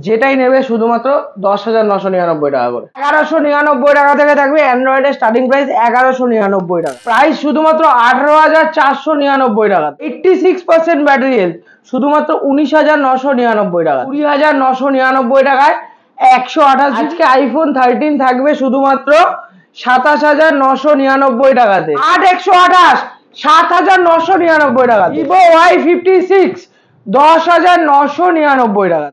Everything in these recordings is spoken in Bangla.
যেটাই নেবে শুধুমাত্র 10,999 টাকা করে। 1199 টাকা থেকে থাকবে অ্যান্ড্রয়েডের স্টার্টিং প্রাইস 1199 টাকা। প্রাইস শুধুমাত্র 18,499 টাকা। 86% ব্যাটারি হেলথ শুধুমাত্র 19,999 টাকা। 20,999 টাকায় 128। আজকে আইফোন 13 থাকবে শুধুমাত্র 27,999 টাকাতে। 128 7,999 টাকা। ভিভো Y56 10,999 টাকা।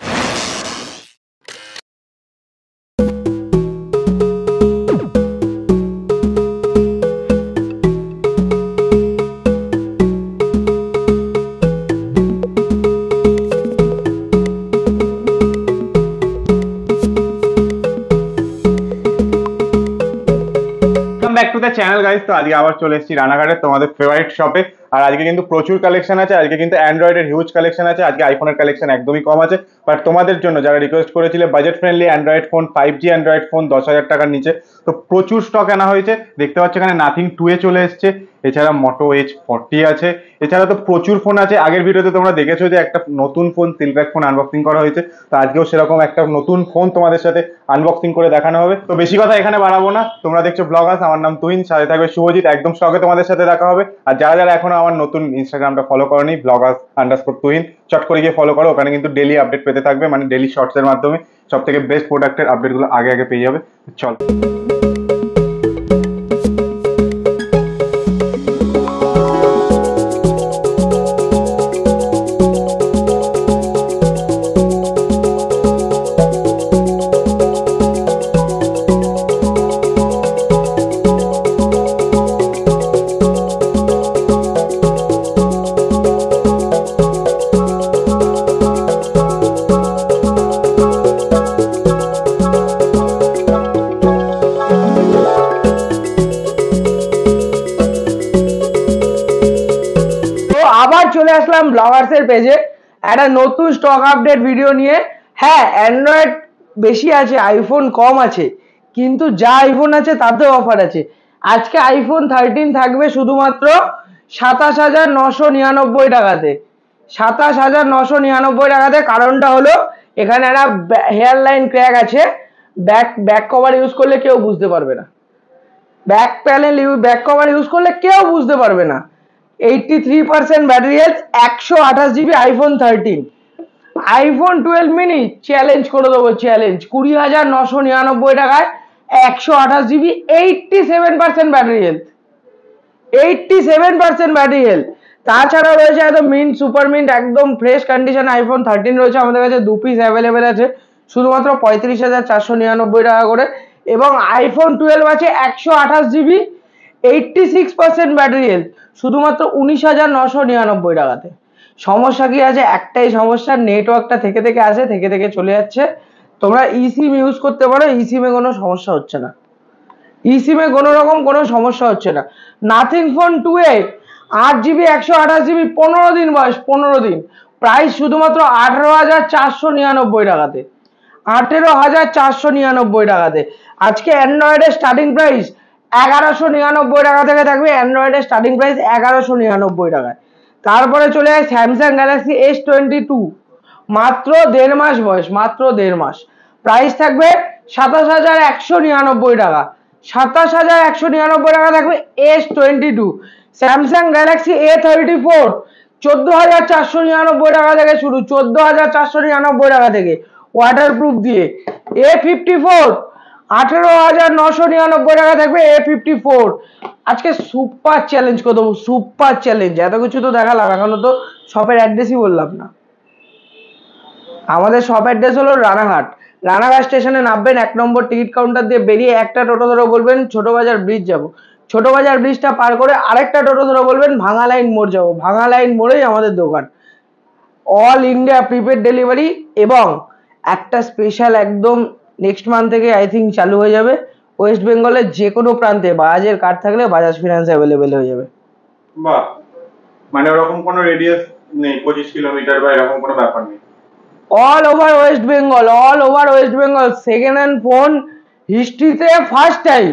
Back to the channel guys. তো আজকে আবার চলে এসেছি রানাঘাটে তোমাদের ফেভারিট শপে। আর আজকে কিন্তু প্রচুর কালেকশন আছে। আজকে কিন্তু অ্যান্ড্রয়েডের হিউজ কালেকশন আছে। আজকে আইফোনের কালেকশন একদমই কম আছে। বাট তোমাদের জন্য যারা রিকোয়েস্ট করেছিলে budget friendly Android phone, 5G Android phone 10,000 টাকার নিচে, তো প্রচুর স্টক আনা হয়েছে। দেখতে পাচ্ছ এখানে নাথিং 2 এ চলে এসছে, এছাড়া মোটো H40 আছে, এছাড়া তো প্রচুর ফোন আছে। আগের ভিডিওতে তোমরা দেখেছো যে একটা নতুন ফোন সিলপ্যাক ফোন আনবক্সিং করা হয়েছে। তো আজকেও সেরকম একটা নতুন ফোন তোমাদের সাথে আনবক্সিং করে দেখানো হবে। তো বেশি কথা এখানে বাড়াবো না, তোমরা দেখছো ব্লগার্স, আমার নাম তুহিন, সাথে থাকবে শুভজিৎ। একদম স্টকে তোমাদের সাথে দেখা হবে। আর যারা যারা এখনো আমার নতুন ইনস্টাগ্রামটা ফলো করোনি, ব্লগার্স_তুহিন, চট করে গিয়ে ফলো করো। ওখানে কিন্তু ডেলি আপডেট পেতে থাকবে, মানে ডেলি শর্টস এর মাধ্যমে সব থেকে বেস্ট প্রোডাক্টের আপডেটগুলো আগে আগে পেয়ে যাবে। চল আবার চলে আসলাম ব্লগার্সের পেজে একটা নতুন স্টক আপডেট ভিডিও নিয়ে। হ্যাঁ, অ্যান্ড্রয়েড বেশি আছে, আইফোন কম আছে, কিন্তু যা আইফোন আছে তাতেও অফার আছে। আজকে আইফোন 13 থাকবে শুধুমাত্র 27,999 টাকাতে। 27,999 টাকাতে। কারণটা হলো এখানে একটা হেয়ার লাইন ক্র্যাক আছে। ব্যাক কভার ইউজ করলে কেউ বুঝতে পারবে না। ব্যাক কভার ইউজ করলে কেউ বুঝতে পারবে না। 83% battery health, 128 GB iPhone 13। IPhone 12 mini challenge করে দেবো, চ্যালেঞ্জ। 20,999 টাকায় 128 GB, 87% battery health, 87% battery health. তাছাড়া রয়েছে একদম মিন্ট, সুপার মিন্ট, একদম ফ্রেশ কন্ডিশন আইফোন 13 রয়েছে আমাদের কাছে। 2 পিস অ্যাভেলেবেল আছে শুধুমাত্র 35,499 টাকা করে। এবং আইফোন 12 আছে 128 জিবি, 86% ব্যাটারি হেলথ, শুধুমাত্র 19,999 টাকাতে। সমস্যা কি আছে? একটাই সমস্যা, নেটওয়ার্কটা থেকে থেকে আসে, থেকে থেকে চলে যাচ্ছে। তোমরা ইসিম ইউজ করতে পারো, ইসিমে কোনো সমস্যা হচ্ছে না, ইসিমে কোনো রকম কোনো সমস্যা হচ্ছে না। নাথিং ফোন 2 এ 8 জিবি 128 জিবি, 15 দিন বয়স, 15 দিন। প্রাইস শুধুমাত্র 18,499 টাকাতে, 18,499 টাকাতে। আজকে অ্যান্ড্রয়েডের স্টার্টিং প্রাইস 1199 টাকা থেকে থাকবে। অ্যান্ড্রয়েডের স্টার্টিং প্রাইস 1199 টাকায়। তারপরে চলে যায় স্যামসাং গ্যালাক্সি S22, মাত্র 1.5 মাস বয়স, মাত্র 1.5 মাস। প্রাইস থাকবে 27,199 টাকা। 27,199 টাকা থাকবে S22। স্যামসাং গ্যালাক্সি A34 14,499 টাকা থেকে শুরু, 14,499 টাকা থেকে, ওয়াটারপ্রুফ দিয়ে। A54 18,999 টাকা থাকবে A54। আজকে সুপার চ্যালেঞ্জ করে দেবো, সুপার চ্যালেঞ্জ। এত কিছু তো দেখালাম, এখনো তো শপের অ্যাড্রেসই বললাম না। আমাদের শপ অ্যাড্রেস হলো রানাঘাট। রানাঘাট স্টেশনে নামবেন, 1 নম্বর টিকিট কাউন্টার দিয়ে বেরিয়ে একটা টোটো ধরে বলবেন ছোট বাজার ব্রিজ যাবো। ছোট বাজার ব্রিজটা পার করে আরেকটা টোটো ধরে বলবেন ভাঙা লাইন মোড় যাবো। ভাঙা লাইন মোড়েই আমাদের দোকান। অল ইন্ডিয়া প্রিপেড ডেলিভারি, এবং একটা স্পেশাল একদম নেক্সট মান্থ থেকে আই থিঙ্ক চালু হয়ে যাবে। ওয়েস্ট বেঙ্গলের যে কোনো প্রান্তে বাজাজের কার্ড থাকলে বাজাজ ফিনান্স অ্যাভেলেবেল হয়ে যাবে। বাহ, মানে ওরকম কোনো রেডিয়াস নেই, 25 কিলোমিটার বা এরকম কোনো ব্যাপার নেই। All over West Bengal, all over West Bengal. Second hand phone হিস্ট্রিতে ফার্স্ট টাইম।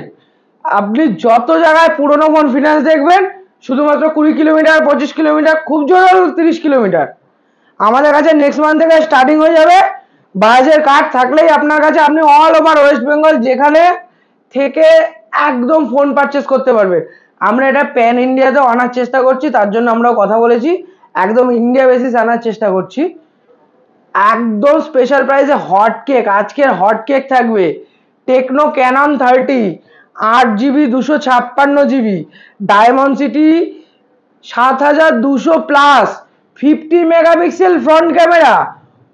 আপনি যত জায়গায় পুরোনো ফোন ফিনান্স দেখবেন, শুধুমাত্র 20 কিলোমিটার, 25 কিলোমিটার, খুব জোর 30 কিলোমিটার। আমাদের কাছে নেক্সট মান্থ থেকে স্টার্টিং হয়ে যাবে বাজাজের কার্ড থাকলেই আপনার কাছে আপনি অল ওভার ওয়েস্ট বেঙ্গল যেখানে থেকে একদম ফোন পারচেস করতে পারবেন। আমরা এটা প্যান ইন্ডিয়াতে আনার চেষ্টা করছি, তার জন্য আমরাও কথা বলেছি, একদম ইন্ডিয়া বেসিস আনার চেষ্টা করছি। একদম স্পেশাল প্রাইসে হট কেক, আজকের হট কেক থাকবে Tecno Camon 30 8GB 256GB Dimensity 7200 plus 50 megapixel front camera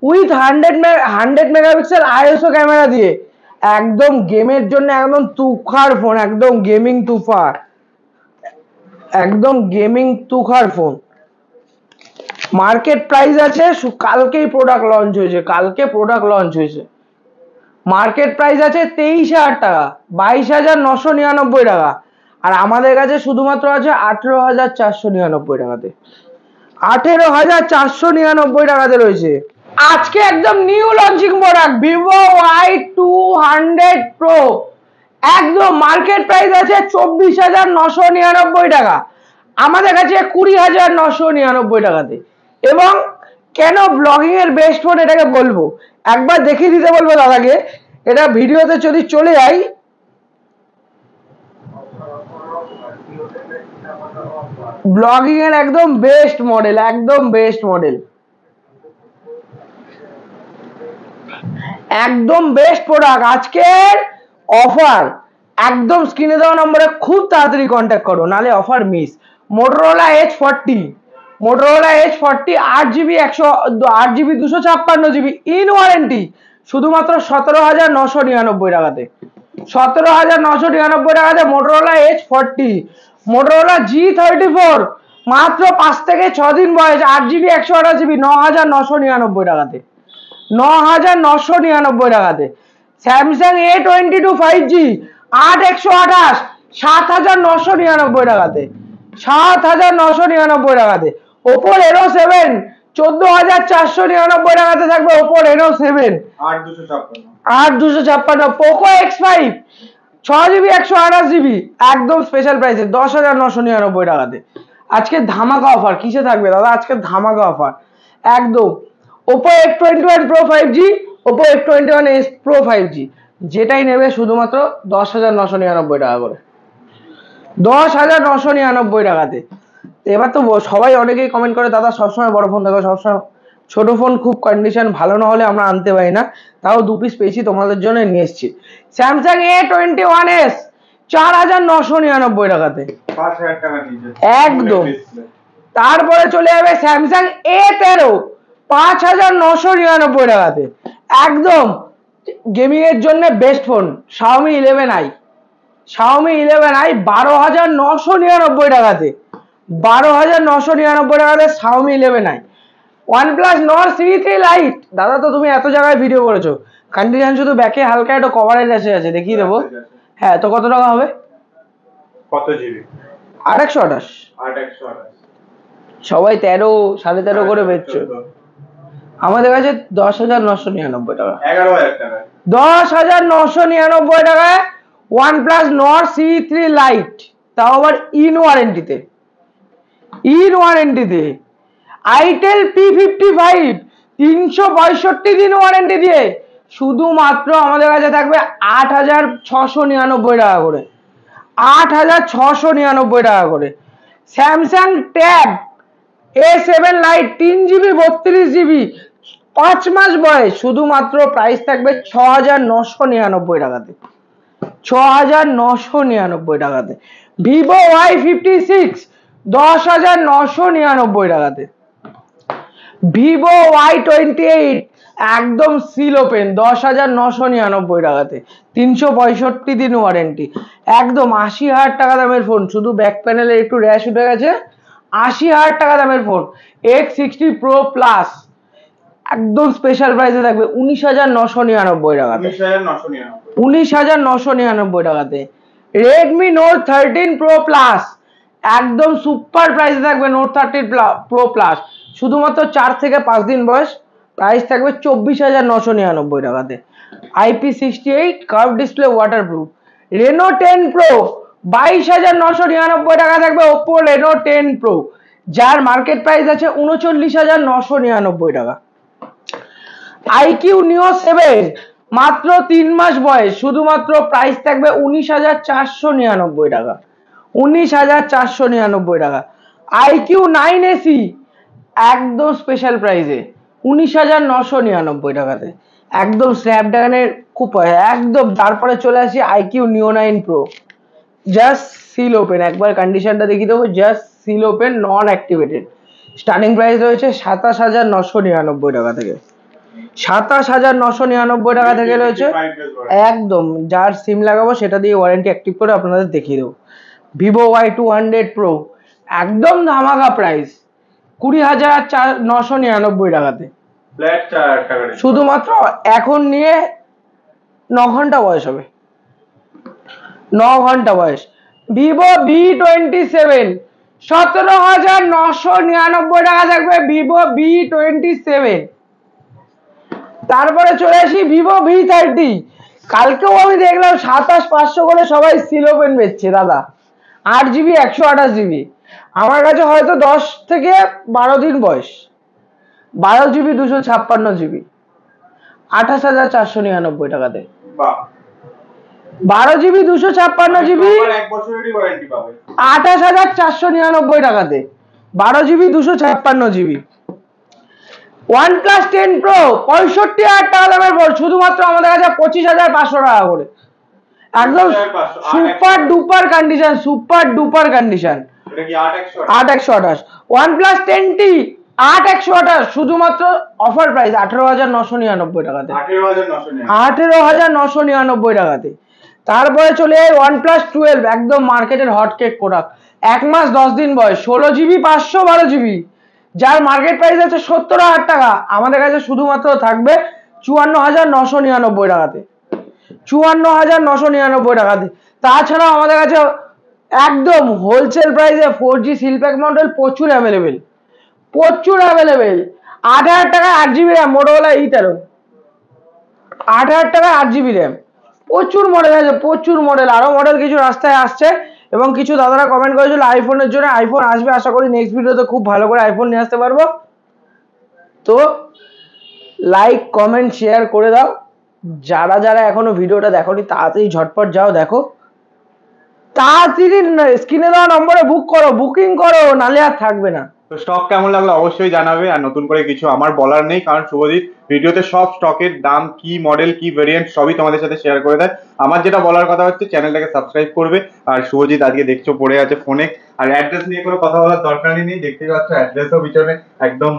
with 100 megapixel ISO camera দিয়ে একদম গেমের জন্য একদম তুখার ফোন, একদম গেমিং তুফার, একদম গেমিং তুখার ফোন। মার্কেট প্রাইস আছে, কালকেই প্রোডাক্ট লঞ্চ হয়েছে, কালকে প্রোডাক্ট লঞ্চ হয়েছে। মার্কেট প্রাইস আছে 23,000 টাকা, 22,999 টাকা, আর আমাদের কাছে শুধুমাত্র আছে 18,499 টাকাতে, 18,499 টাকাতে রয়েছে। আজকে একদম new launching product Vivo Y200 Pro, একদম মার্কেট প্রাইস আছে 24,999 টাকা, আমাদের কাছে 20,999 টাকাতে। এবং কেন ব্লগিং এর বেস্ট ফোন এটাকে বলবো, একবার দেখিয়ে দিতে বলবো দাদাকে, এটা ভিডিওতে যদি চলে যাই, ব্লগিং এর একদম বেস্ট মডেল, একদম বেস্ট মডেল, একদম বেস্ট প্রোডাক্ট। আজকের অফার একদম স্ক্রিনে দেওয়া নম্বরে খুব তাড়াতাড়ি কন্ট্যাক্ট করো, নালে offer miss. Motorola H40, Motorola H40 8GB 256GB in warranty শুধুমাত্র 17,999 টাকাতে, 17,999 টাকাতে মোটরোলা H40। মোটরোলা G34 মাত্র 5 থেকে 6 দিন বয়স, 8GB 128GB 9,999 টাকাতে, 9,999 টাকাতে। স্যামসাং A22 5G 8/128 7,999 টাকাতে, 7,999 টাকাতে। ওপো Reno 7 14,499 টাকাতে থাকবে, Oppo Reno 7 8,256। Poco X5 6GB 128GB একদম স্পেশাল প্রাইসে 10,999 টাকাতে। আজকে ধামাকা অফার কিসে থাকবে দাদা, আজকে ধামাকা অফার একদম। Oppo F21 Pro 5G, Oppo F21s Pro 5G যেটাই নেবে শুধুমাত্র 10,999 টাকা করে, 10,999 টাকাতে। এবার তো সবাই অনেকেই কমেন্ট করে দাদা সবসময় বড় ফোন দেখো, সবসময় ছোট ফোন খুব কন্ডিশন ভালো না হলে আমরা আনতে পারি না, তাও 2 পিস পেয়েছি তোমাদের জন্য নিয়ে এসেছি। স্যামসাং A21s 4,999 টাকাতে, 5,000 টাকা নিচে একদম। তারপরে চলে যাবে স্যামসাং A13 5,999 টাকাতে, একদম গেমিং এর জন্য best phone. Xiaomi 11i, Xiaomi 11i 12,999 টাকাতে, 12,999 টাকাতে Xiaomi 11i। OnePlus Nord Series 3 Lite, দাদা তো তুমি এত জায়গায় ভিডিও করেছো, কন্ডিশন শুধু ব্যাকে হালকা একটু কভারেজ আছে, দেখিয়ে দেবো। হ্যাঁ, তো কত টাকা হবে? কত জিবি? 8/128। সবাই 13 13.5 করে বেচছো, আমাদের কাছে 10,999 টাকা, 11,000 টাকা, 10,999 টাকায় OnePlus Nord Series 3 Lite, তাও আবার ইন ওয়ারেন্টিতে, ইন ওয়ারেন্টিতে। Itel P55 365 দিন ওয়ারেন্টি দিয়ে শুধুমাত্র আমাদের কাছে থাকবে 8,699 টাকা করে, 8,699 টাকা করে। Samsung tab A7 Lite 3GB 32GB 5 মাস বয়স শুধুমাত্র প্রাইস থাকবে 6,999 টাকাতে, 6,999 টাকাতে। ভিভো Y56 10,999 টাকাতে। ভিভো Y28 একদম সিল ওপেন 10,999 টাকাতে, 365 দিন ওয়ারেন্টি, একদম 80,000 টাকা দামের ফোন। শুধু ব্যাক প্যানেলে একটু র্যাশ উঠে গেছে, 80,000 টাকা দামের ফোন। X60 Pro Plus একদম স্পেশাল প্রাইসে থাকবে 19,999 টাকাতে, 19,999 টাকাতে। Redmi Note 13 Pro Plus একদম সুপার প্রাইসে থাকবে, Note 13 Pro Plus শুধুমাত্র 4 থেকে 5 দিন বয়স, প্রাইস থাকবে 24,999 টাকাতে। IP68 curve display waterproof. Reno 10 Pro 22,999 টাকা থাকবে, Oppo Reno 10 Pro যার মার্কেট প্রাইস আছে 39,999 টাকা। আইকিউ নিও 7 মাত্র 3 মাস বয়স, শুধুমাত্র প্রাইস থাকবে 19,499 টাকা। 19,499 টাকা। আইকিউ 9 এসি একদম স্পেশাল প্রাইসে 19,999 টাকাতে, একদম স্ন্যাপড্রাগনের খুব একদম। তারপরে চলে আসি আইকিউ নিও 9 প্রো, জাস্ট সিল ওপেন, একবার কন্ডিশনটা দেখিয়ে দেবো, জাস্ট সিল ওপেন, নন অ্যাক্টিভেটেড। স্টার্টিং প্রাইস রয়েছে 27,999 টাকা থেকে, 27,999 টাকা থেকে রয়েছে একদম। যার সিম লাগাবো সেটা দিয়ে ওয়ারেন্টি অ্যাক্টিভ করে আপনাদের দেখিয়ে দেবো। ভিভো Y200 প্রো একদম ধামাকা প্রাইস 20,999 টাকাতে, শুধুমাত্র এখন নিয়ে 9 ঘন্টা বয়স হবে, 9 ঘন্টা বয়স। ভিভো V27 17,999 টাকা থাকবে, ভিভো V27। তারপরে চলে আসি ভিভো V30, কালকেও আমি দেখলাম 27,500 করে সবাই সিল ওপেন বেচছে দাদা। 8GB 128GB, আমার কাছে হয়তো 10 থেকে 12 দিন বয়স। 12GB 256GB 28,499 টাকাতে। 12GB 256GB 28,499 টাকাতে, 12GB 256GB। OnePlus 10 Pro 65,000 টাকা দামের ফোন, শুধুমাত্র আমাদের কাছে 25,500 টাকা করে, একদম super duper condition, super duper condition. 8,128 OnePlus 10T 8,128, শুধুমাত্র অফার প্রাইস 18,999 টাকাতে, 18,999 টাকাতে। তারপরে চলে যায় OnePlus 12, একদম মার্কেটের হট কেক প্রোডাক্ট, 1 মাস 10 দিন বয়স, 16GB 512GB, যার মার্কেট প্রাইস আছে 70,000 টাকা, আমাদের কাছে শুধুমাত্র থাকবে 54,999 টাকাতে, 54,999 টাকাতে। তাছাড়া আমাদের কাছে একদম হোলসেল প্রাইসে 4G সিলপ্যাক মডেল প্রচুর অ্যাভেলেবেল, প্রচুর অ্যাভেলেবেল। 8,000 টাকা 8GB র্যাম, মোটোরোলা E13, 8,000 টাকা 8GB র্যাম, প্রচুর মডেল আছে, প্রচুর মডেল। আরো মডেল কিছু রাস্তায় আসছে, এবং কিছু দাদারা কমেন্ট করেছিল আইফোনের জন্য, আইফোন আসবে, আশা করি নেক্সট ভিডিওতে খুব ভালো করে আইফোন নিয়ে আসতে পারবো। তো লাইক কমেন্ট শেয়ার করে দাও, যারা যারা এখনো ভিডিওটা দেখোনি তাড়াতাড়ি ঝটপট যাও দেখো, তাড়াতাড়ি স্ক্রিনে দেওয়া নম্বরে বুক করো, বুকিং করো, নালে আর থাকবে না। তো স্টক কেমন লাগলো অবশ্যই জানাবে, আর নতুন করে কিছু আমার বলার নেই, কারণ শুভজিৎ ভিডিওতে সব স্টকের দাম, কি মডেল, কি ভেরিয়েন্ট সবই তোমাদের সাথে শেয়ার করে দেয়। আমার যেটা বলার কথা হচ্ছে চ্যানেলটাকে সাবস্ক্রাইব করবে। আর শুভজিৎ আজকে দেখছো পড়ে আছে ফোনে, আর অ্যাড্রেস নিয়ে কোনো কথা বলার দরকারই নেই, দেখতেই পাচ্ছ অ্যাড্রেসও পিছনে একদম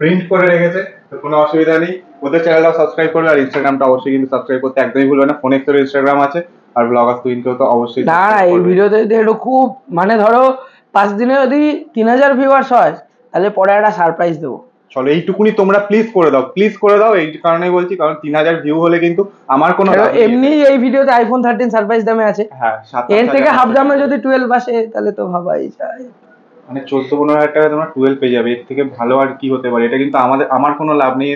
প্রিন্ট করে রেখেছে, তো কোনো অসুবিধা নেই। ওদের চ্যানেলটাও সাবস্ক্রাইব করবে, আর ইনস্টাগ্রামটা অবশ্যই কিন্তু সাবস্ক্রাইব করতে একদমই ভুলবে না। ফোনেক্সের ইনস্টাগ্রাম আছে, আর ব্লগার তুইনকেও তো অবশ্যই। না এই ভিডিওতে যদি একটু খুব মানে ধরো 5 দিনে যদি 3,000 ভিউয়ার্স হয়, তাহলে পরে একটা সারপ্রাইজ দেবো। চলো এইটুকুনি তোমরা প্লিজ করে দাও, প্লিজ করে দাও, এই কারণেই বলছি, কারণ 3,000 ভিউ হলে কিন্তু আমার কোনো এমনি এই ভিডিওতে আইফোন 13 সারপ্রাইজ দামে আছে, হ্যাঁ এর থেকে হাফ দামে যদি 12 আসে তাহলে তো ভাবাই যায়, মানে 14-15,000 টাকা তোমরা 12 পেয়ে যাবে, এর থেকে ভালো আর কি হতে পারে। এটা কিন্তু আমার কোনো লাভ নেই,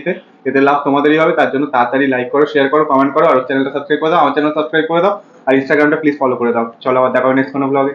এতে লাভ তোমাদেরই হবে। তার জন্য তাড়াতাড়ি লাইক করো, শেয়ার করো, কমেন্ট করো, আর চ্যানেলটা সাবস্ক্রাইব করে দাও, আমার চ্যানেল সাবস্ক্রাইব করে দাও, আর ইনস্টাগ্রামটা প্লিজ ফলো করে দাও। চলো আবার দেখা হবে নেক্সট কোনো ব্লগে।